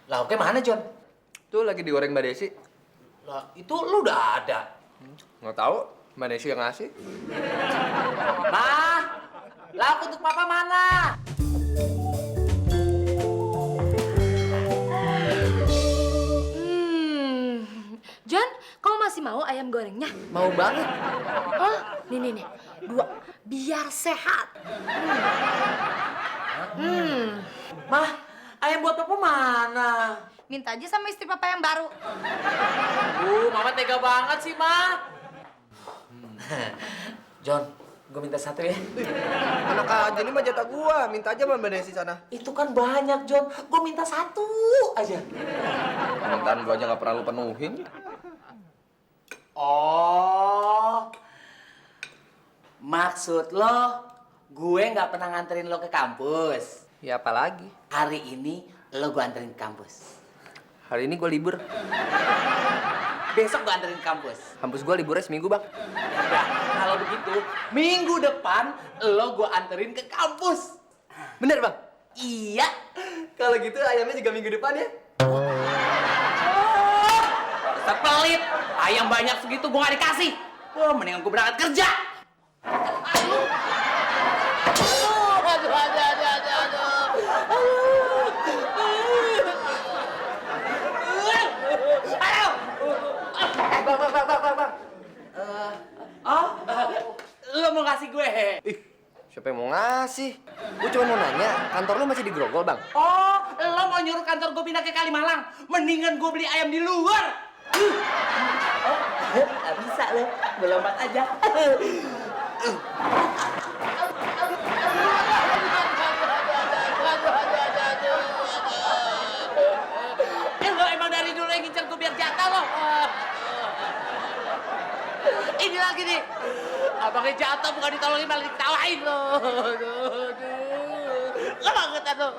Lauknya mana, John? Tuh lagi digoreng Mbak Desi. Lah, itu lu udah ada. Nggak tahu, Mbak Desi yang ngasih. Ma, lauk untuk papa mana? John, kamu masih mau ayam gorengnya? Mau banget. Oh, nih, 2, biar sehat. Ma, ayam buat papa mana? Minta aja sama istri papa yang baru. Mama tega banget sih, Ma. John, gue minta satu ya. Anak aja ini mah jatah gua, minta aja sama Mbak Desi sana. Itu kan banyak, John. Gue minta satu aja. Permintaan gua aja nggak pernah lu penuhin. Oh, maksud lo gue nggak pernah nganterin lo ke kampus. Ya apalagi? Hari ini lo gue anterin ke kampus. Hari ini gua libur. Besok gue anterin ke kampus. Kampus gua liburnya seminggu, Bang. Nah, kalau begitu, minggu depan lo gue anterin ke kampus. Bener, Bang? Iya. Kalau gitu ayamnya juga minggu depan ya? Pelit, ayam banyak segitu gue gak dikasih. Wah, mendingan gue berangkat kerja. Aduh. Bang. Lo mau ngasih gue? Ih, siapa yang mau ngasih? Gua cuma mau nanya, kantor lu masih di Grogol, Bang? Oh, lo mau nyuruh kantor gue pindah ke Kalimalang? Mendingan gue beli ayam di luar. Gak bisa lo, gue lompat aja. Lo emang dari dulu yang ngincer gue biar jatah lo. Ini lagi nih, abangnya jatah bukan ditolongin malah ditawain lo. Kebangetan lo.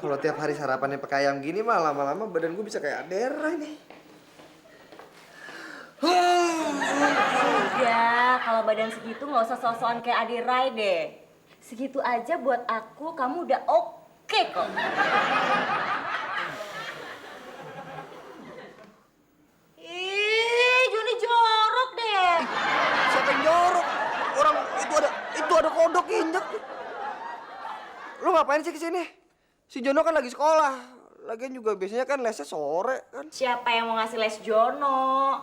Kalau tiap hari sarapannya pakai ayam gini mah lama-lama badan gue bisa kayak Adera ini. Udah, kalau badan segitu nggak usah sok-sokan kayak Adi Rai deh. Segitu aja buat aku, kamu udah oke kok. Ih, Joni jorok deh. Siapa yang jorok? Orang itu ada kodok injek. Lu ngapain sih kesini? Si Jono kan lagi sekolah. Lagian juga biasanya kan lesnya sore kan. Siapa yang mau ngasih les Jono?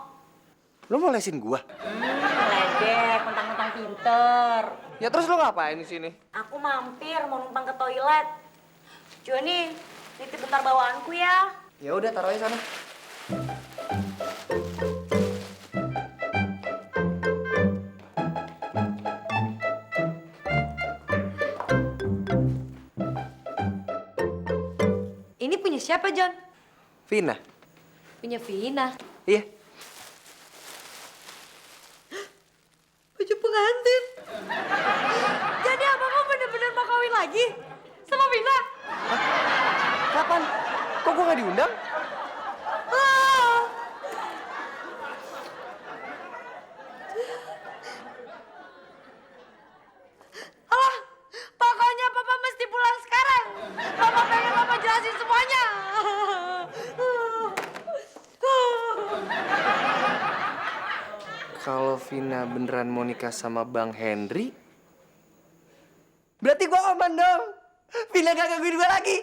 Lu mau lesin gua? Ledek, mentang-mentang pinter. Ya terus lu ngapain di sini? Aku mampir mau numpang ke toilet. Joni, titip bentar bawaanku ya. Ya udah taruh aja sana. Ini punya siapa, John? Vina. Punya Vina. Iya. Baju pengantin. Jadi abang bener-bener mau kawin lagi sama Vina? Kapan? Kok gua nggak diundang? Ah. Alah, pokoknya papa mesti pulang sekarang. Papa pengen papa jelasin semuanya. Kalau Vina beneran mau nikah sama Bang Henry, berarti gua aman dong. Vina gak gangguin gua lagi.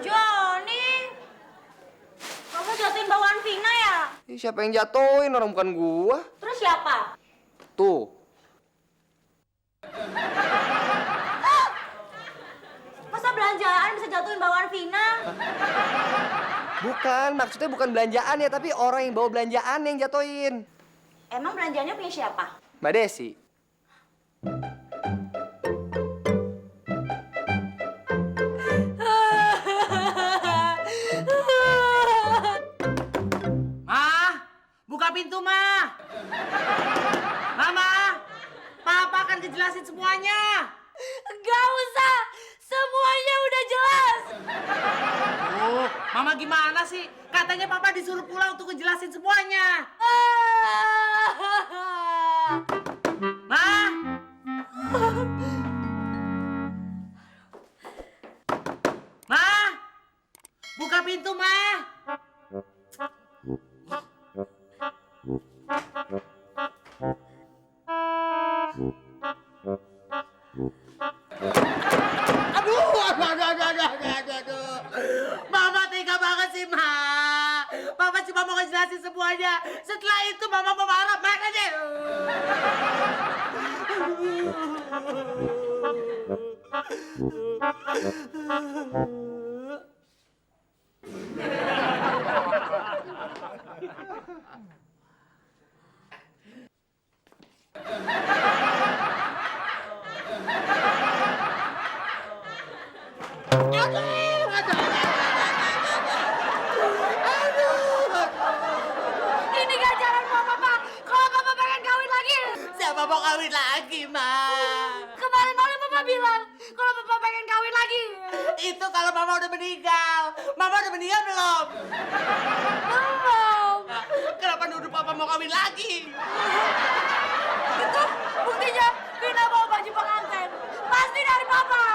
Joni, kamu jatuhin bawaan Vina ya? Ih, siapa yang jatuhin? Orang bukan gua. Terus siapa? Tuh. Masa belanja jatuhin bawaan Vina. Bukan, maksudnya bukan belanjaan ya, tapi orang yang bawa belanjaan yang jatoin. Emang belanjaannya punya siapa? Mbak Desi. Ma, buka pintu, Ma. Mama, Papa akan ngejelasin semuanya. Gak usah, semuanya udah jelas. Oh, Mama gimana sih? Katanya Papa disuruh pulang untuk ngejelasin semuanya. Ma. Ma. Buka pintu, Ma. Aduh. Mama tega banget sih, Ma. Mama cuma mau ngejelasin semuanya. Setelah itu Mama mau marah, mana deh. Ini ganjaran Papa, Pak. Kalau Papa pengen kawin lagi. Siapa mau kawin lagi, Ma? Kemarin malam Papa bilang, kalau Papa pengen kawin lagi. Itu kalau Mama udah meninggal. Mama udah meninggal belum? Belum. Kenapa nuduh Papa mau kawin lagi? Itu buktinya Vina bawa baju pengantin. Pasti dari Papa.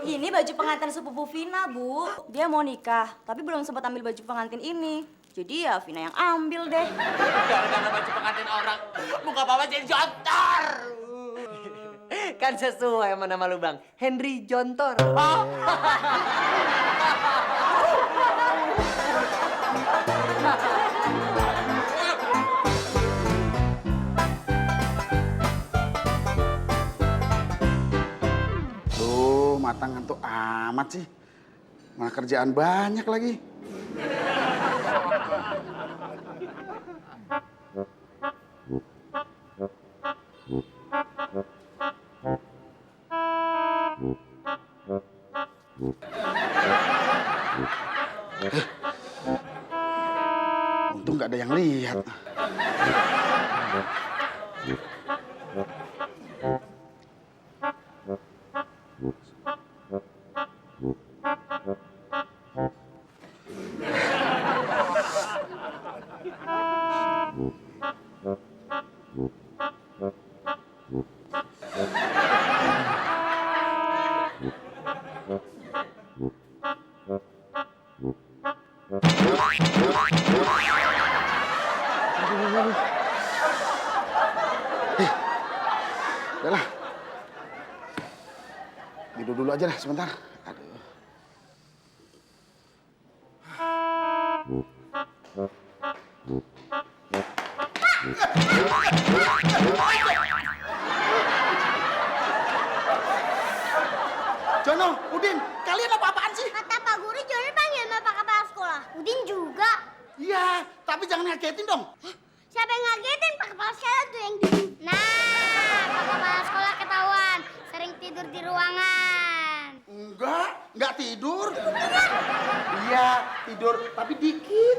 Ini baju pengantin sepupu Vina, Bu. Dia mau nikah, tapi belum sempat ambil baju pengantin ini. Jadi ya Vina yang ambil deh. Gara-gara baju pengantin orang, muka Papa jadi jontor. Kan sesuai sama nama lu, Bang. Henry Jontor. Duh, matang ngantuk amat sih. Mana kerjaan banyak lagi. Untung nggak ada yang lihat. Udahlah. Tidur dulu aja lah sebentar. Aduh. Jono, Udin, kalian apa-apaan sih? Kata Pak Guru, Johnny panggil Bapak Kepala Sekolah. Udin juga. Iya, tapi jangan ngagetin dong. Siapa yang ngagetin? Pak Kepala Sekolah tuh yang di... Nah, Pak Kepala Sekolah ketahuan. Sering tidur di ruangan. Enggak tidur. Iya, tidur, tapi dikit.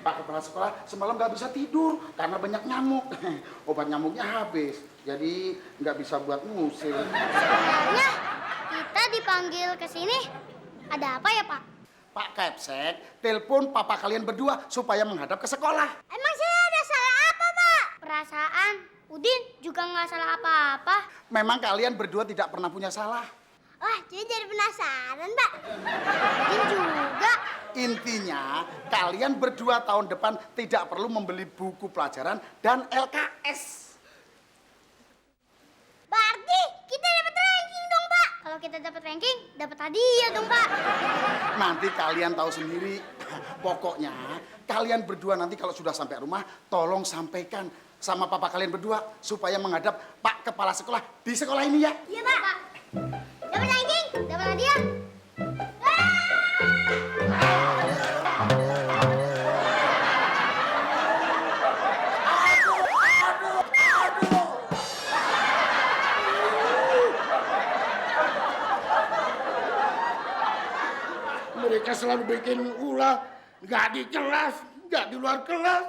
Pak Kepala Sekolah semalam nggak bisa tidur karena banyak nyamuk. Obat nyamuknya habis, jadi nggak bisa buat ngusir. Sebenarnya kita dipanggil ke sini ada apa ya, Pak? Pak Kepsek, telepon papa kalian berdua supaya menghadap ke sekolah. Emang saya ada salah apa, Pak? Perasaan Udin juga nggak salah apa-apa. Memang kalian berdua tidak pernah punya salah. Wah, jadi penasaran, Pak. Udin juga. Intinya, kalian berdua tahun depan tidak perlu membeli buku pelajaran dan LKS. Berarti kita dapat ranking dong, Pak. Kalau kita dapat ranking, dapat hadiah dong, Pak. Nanti kalian tahu sendiri. Pokoknya, kalian berdua nanti kalau sudah sampai rumah, tolong sampaikan sama papa kalian berdua supaya menghadap Pak Kepala Sekolah di sekolah ini ya. Iya, Pak. Dapat ranking, dapat hadiah. Mereka selalu bikin ulah, nggak di kelas, nggak di luar kelas.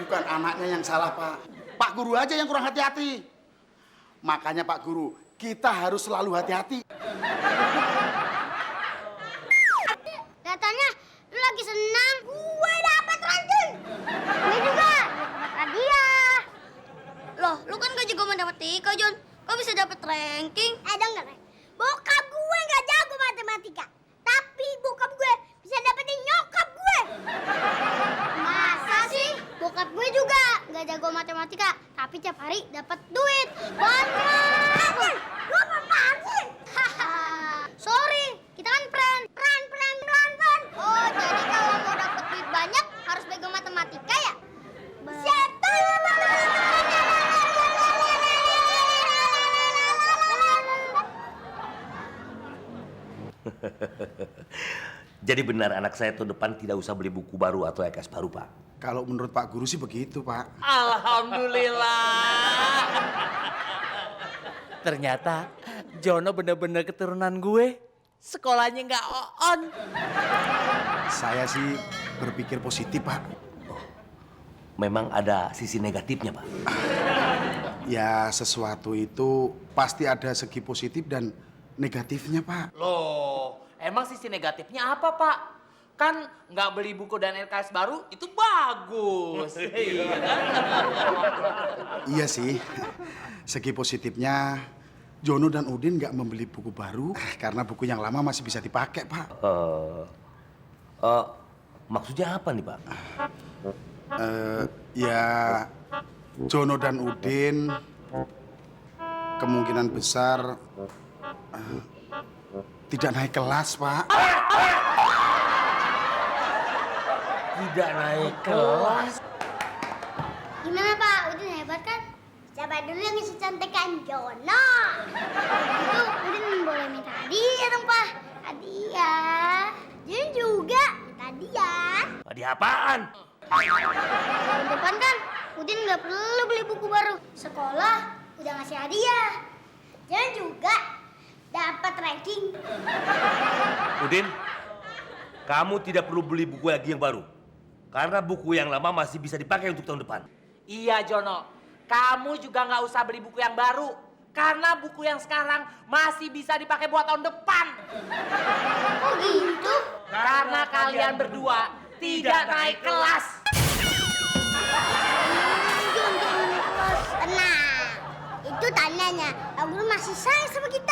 Bukan anaknya yang salah, Pak. Pak Guru aja yang kurang hati-hati. Makanya Pak Guru, kita harus selalu hati-hati. Katanya lu lagi senang, gue dapat ranking. Gue juga dapat hadiah. Loh, lu kan gak jago matematika, Jon. Kok bisa dapet ranking? Denger ya. Bokap gue nggak jago matematika, tapi bokap gue bisa dapetin nyokap gue. Masa sih? Bokap gue juga nggak jago matematika, tapi tiap hari dapat duit banyak. Lu apaan sih? Sorry, kita kan friend. Oh, jadi kalau mau dapet duit banyak harus bego matematika ya? Setan! Jadi benar anak saya tahun depan tidak usah beli buku baru atau EKS baru, Pak? Kalau menurut Pak Guru sih begitu, Pak. Alhamdulillah. Ternyata Jono bener-bener keturunan gue. Sekolahnya nggak on. Saya sih berpikir positif, Pak. Memang ada sisi negatifnya, Pak. Ya, sesuatu itu pasti ada segi positif dan negatifnya, Pak. Loh, emang sisi negatifnya apa, Pak? Kan nggak beli buku dan LKS baru itu bagus. Iya kan? Iya sih. Segi positifnya, Jono dan Udin nggak membeli buku baru karena buku yang lama masih bisa dipakai, Pak. Maksudnya apa nih, Pak? Ya, Jono dan Udin kemungkinan besar tidak naik kelas, Pak. Tidak naik kelas. Gimana Pak? Udin hebat kan? Siapa dulu yang bisa cantikkan Jono? Itu Udin boleh minta hadiah dong Pak. Hadiah. Jun juga minta hadiah. Hadiah apaan? Tahun depan kan Udin nggak perlu beli buku baru. Sekolah udah ngasih hadiah. Jun juga dapat ranking. Udin, kamu tidak perlu beli buku lagi yang baru. Karena buku yang lama masih bisa dipakai untuk tahun depan. Iya, Jono. Kamu juga nggak usah beli buku yang baru. Karena buku yang sekarang masih bisa dipakai buat tahun depan. Oh gitu? Karena kalian berdua tidak naik kelas. Jun, jangan naik kelas. Tenang. Itu tandanya Pak Guru masih sayang sama kita.